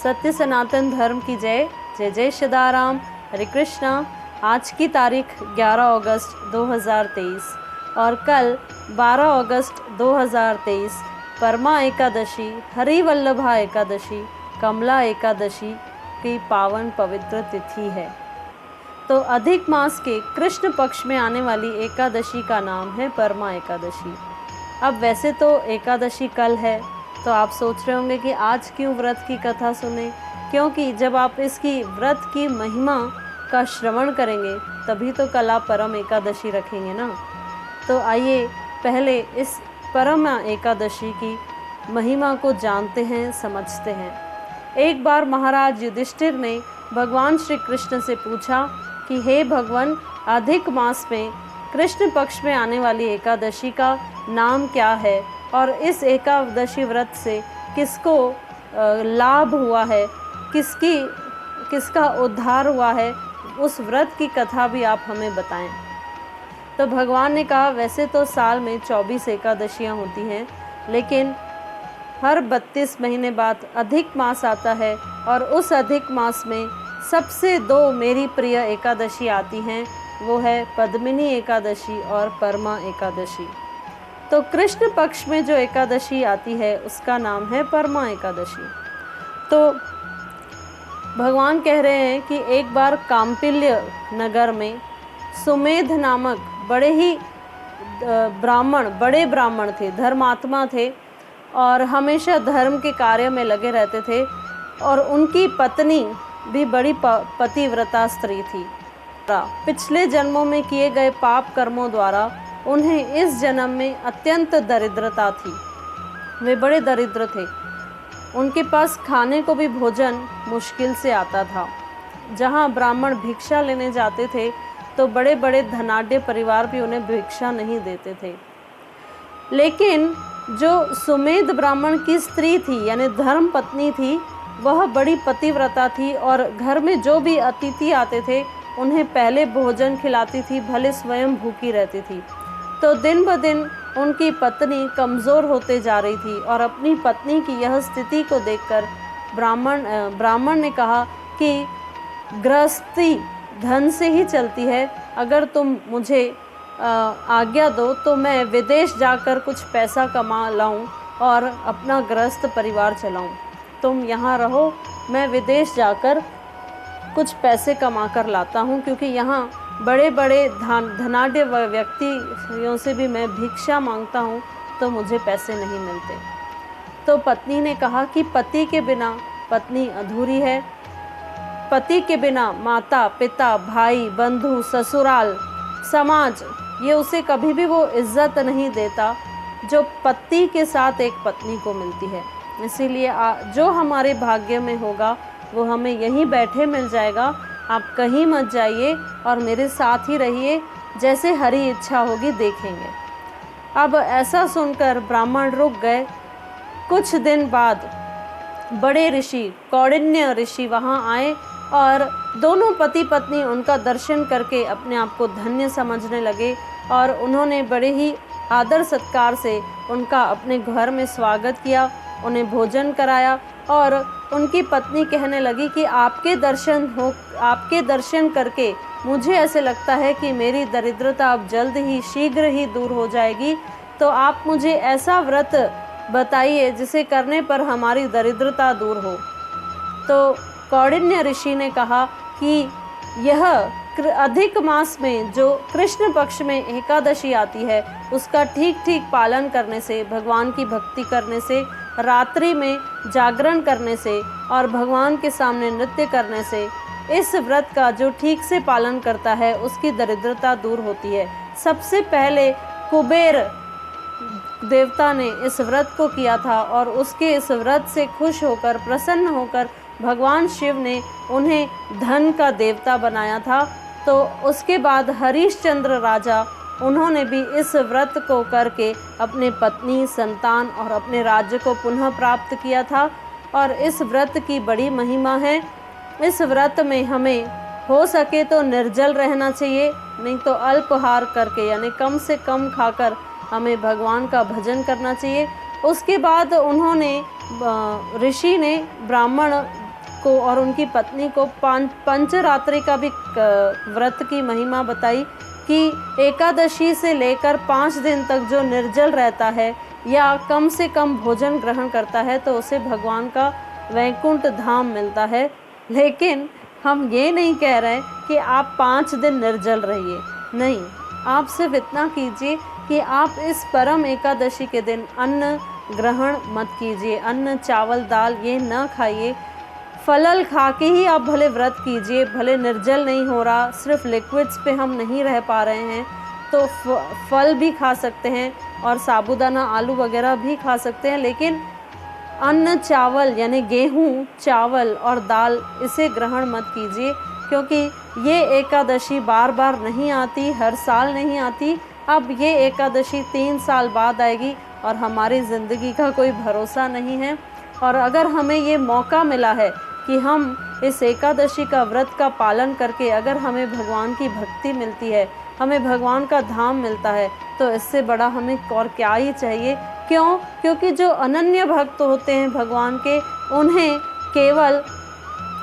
सत्य सनातन धर्म की जय। जय जय सीताराम। हरे कृष्णा। आज की तारीख 11 अगस्त 2023 और कल 12 अगस्त 2023 परमा एकादशी, हरि वल्लभा एकादशी, कमला एकादशी की पावन पवित्र तिथि है। तो अधिक मास के कृष्ण पक्ष में आने वाली एकादशी का नाम है परमा एकादशी। अब वैसे तो एकादशी कल है, तो आप सोच रहे होंगे कि आज क्यों व्रत की कथा सुने, क्योंकि जब आप इसकी व्रत की महिमा का श्रवण करेंगे तभी तो कल आप परम एकादशी रखेंगे ना। तो आइए पहले इस परम एकादशी की महिमा को जानते हैं, समझते हैं। एक बार महाराज युधिष्ठिर ने भगवान श्री कृष्ण से पूछा कि हे भगवान, अधिक मास में कृष्ण पक्ष में आने वाली एकादशी का नाम क्या है और इस एकादशी व्रत से किसको लाभ हुआ है, किसका उद्धार हुआ है, उस व्रत की कथा भी आप हमें बताएं। तो भगवान ने कहा, वैसे तो साल में 24 एकादशियां होती हैं, लेकिन हर 32 महीने बाद अधिक मास आता है और उस अधिक मास में सबसे 2 मेरी प्रिय एकादशी आती हैं, वो है पद्मिनी एकादशी और परमा एकादशी। तो कृष्ण पक्ष में जो एकादशी आती है उसका नाम है परमा एकादशी। तो भगवान कह रहे हैं कि एक बार काम्पिल्य नगर में सुमेध नामक बड़े ब्राह्मण थे, धर्मात्मा थे और हमेशा धर्म के कार्य में लगे रहते थे और उनकी पत्नी भी बड़ी पतिव्रता स्त्री थी। पिछले जन्मों में किए गए पाप कर्मों द्वारा उन्हें इस जन्म में अत्यंत दरिद्रता थी। वे बड़े दरिद्र थे, उनके पास खाने को भी भोजन मुश्किल से आता था। जहाँ ब्राह्मण भिक्षा लेने जाते थे तो बड़े बड़े धनाढ्य परिवार भी उन्हें भिक्षा नहीं देते थे। लेकिन जो सुमेध ब्राह्मण की स्त्री थी यानी धर्म पत्नी थी, वह बड़ी पतिव्रता थी और घर में जो भी अतिथि आते थे उन्हें पहले भोजन खिलाती थी, भले स्वयं भूखी रहती थी। तो दिन ब दिन उनकी पत्नी कमज़ोर होते जा रही थी और अपनी पत्नी की यह स्थिति को देखकर ब्राह्मण ने कहा कि गृहस्थी धन से ही चलती है, अगर तुम मुझे आज्ञा दो तो मैं विदेश जाकर कुछ पैसा कमा लाऊं और अपना गृहस्थ परिवार चलाऊं। तुम यहाँ रहो, मैं विदेश जाकर कुछ पैसे कमा कर लाता हूँ, क्योंकि यहाँ बड़े बड़े धनाढ्य व्यक्तियों से भी मैं भिक्षा मांगता हूँ तो मुझे पैसे नहीं मिलते। तो पत्नी ने कहा कि पति के बिना पत्नी अधूरी है, पति के बिना माता पिता भाई बंधु ससुराल समाज ये उसे कभी भी वो इज्जत नहीं देता जो पति के साथ एक पत्नी को मिलती है। इसीलिए जो हमारे भाग्य में होगा वो हमें यहीं बैठे मिल जाएगा। आप कहीं मत जाइए और मेरे साथ ही रहिए, जैसे हरी इच्छा होगी देखेंगे। अब ऐसा सुनकर ब्राह्मण रुक गए। कुछ दिन बाद बड़े ऋषि कौंडिन्य ऋषि वहाँ आए और दोनों पति पत्नी उनका दर्शन करके अपने आप को धन्य समझने लगे और उन्होंने बड़े ही आदर सत्कार से उनका अपने घर में स्वागत किया, उन्हें भोजन कराया और उनकी पत्नी कहने लगी कि आपके दर्शन करके मुझे ऐसे लगता है कि मेरी दरिद्रता अब जल्द ही शीघ्र ही दूर हो जाएगी, तो आप मुझे ऐसा व्रत बताइए जिसे करने पर हमारी दरिद्रता दूर हो। तो कौंडिन्य ऋषि ने कहा कि यह अधिक मास में जो कृष्ण पक्ष में एकादशी आती है उसका ठीक ठीक पालन करने से, भगवान की भक्ति करने से, रात्रि में जागरण करने से और भगवान के सामने नृत्य करने से, इस व्रत का जो ठीक से पालन करता है उसकी दरिद्रता दूर होती है। सबसे पहले कुबेर देवता ने इस व्रत को किया था और उसके इस व्रत से खुश होकर प्रसन्न होकर भगवान शिव ने उन्हें धन का देवता बनाया था। तो उसके बाद हरिश्चंद्र राजा, उन्होंने भी इस व्रत को करके अपने पत्नी संतान और अपने राज्य को पुनः प्राप्त किया था। और इस व्रत की बड़ी महिमा है। इस व्रत में हमें हो सके तो निर्जल रहना चाहिए, नहीं तो अल्पाहार करके यानी कम से कम खाकर हमें भगवान का भजन करना चाहिए। उसके बाद उन्होंने ऋषि ने ब्राह्मण को और उनकी पत्नी को पंचरात्रि का भी व्रत की महिमा बताई कि एकादशी से लेकर 5 दिन तक जो निर्जल रहता है या कम से कम भोजन ग्रहण करता है तो उसे भगवान का वैकुंठ धाम मिलता है। लेकिन हम ये नहीं कह रहे कि आप 5 दिन निर्जल रहिए, नहीं, आप सिर्फ इतना कीजिए कि आप इस परम एकादशी के दिन अन्न ग्रहण मत कीजिए, अन्न चावल दाल ये न खाइए। फलल खा के ही आप भले व्रत कीजिए, भले निर्जल नहीं हो रहा, सिर्फ लिक्विड्स पे हम नहीं रह पा रहे हैं तो फल भी खा सकते हैं और साबूदाना आलू वगैरह भी खा सकते हैं, लेकिन अन्न चावल यानी गेहूँ चावल और दाल इसे ग्रहण मत कीजिए, क्योंकि ये एकादशी बार बार नहीं आती, हर साल नहीं आती। अब ये एकादशी 3 साल बाद आएगी और हमारी ज़िंदगी का कोई भरोसा नहीं है। और अगर हमें ये मौका मिला है कि हम इस एकादशी का व्रत का पालन करके अगर हमें भगवान की भक्ति मिलती है, हमें भगवान का धाम मिलता है, तो इससे बड़ा हमें और क्या ही चाहिए। क्यों? क्योंकि जो अनन्य भक्त होते हैं भगवान के, उन्हें केवल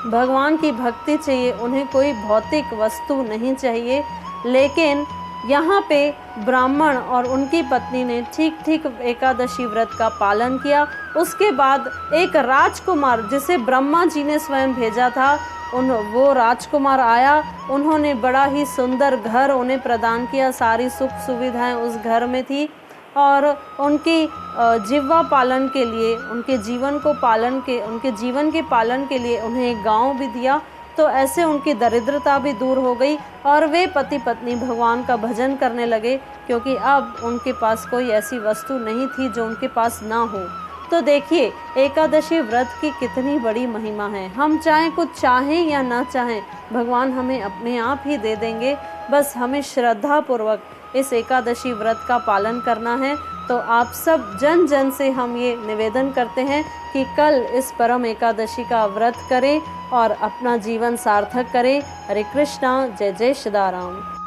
भगवान की भक्ति चाहिए, उन्हें कोई भौतिक वस्तु नहीं चाहिए। लेकिन यहाँ पे ब्राह्मण और उनकी पत्नी ने ठीक एकादशी व्रत का पालन किया। उसके बाद एक राजकुमार जिसे ब्रह्मा जी ने स्वयं भेजा था, वो राजकुमार आया, उन्होंने बड़ा ही सुंदर घर उन्हें प्रदान किया, सारी सुख सुविधाएं उस घर में थी और उनकी जीवा पालन के लिए, उनके जीवन के पालन के लिए उन्हें एक गांव भी दिया। तो ऐसे उनकी दरिद्रता भी दूर हो गई और वे पति पत्नी भगवान का भजन करने लगे, क्योंकि अब उनके पास कोई ऐसी वस्तु नहीं थी जो उनके पास ना हो। तो देखिए एकादशी व्रत की कितनी बड़ी महिमा है। हम चाहें कुछ चाहें या ना चाहें, भगवान हमें अपने आप ही दे देंगे। बस हमें श्रद्धा पूर्वक इस एकादशी व्रत का पालन करना है। तो आप सब जन जन से हम ये निवेदन करते हैं कि कल इस परम एकादशी का व्रत करें और अपना जीवन सार्थक करें। हरे कृष्णा, जय जय श्रीराम।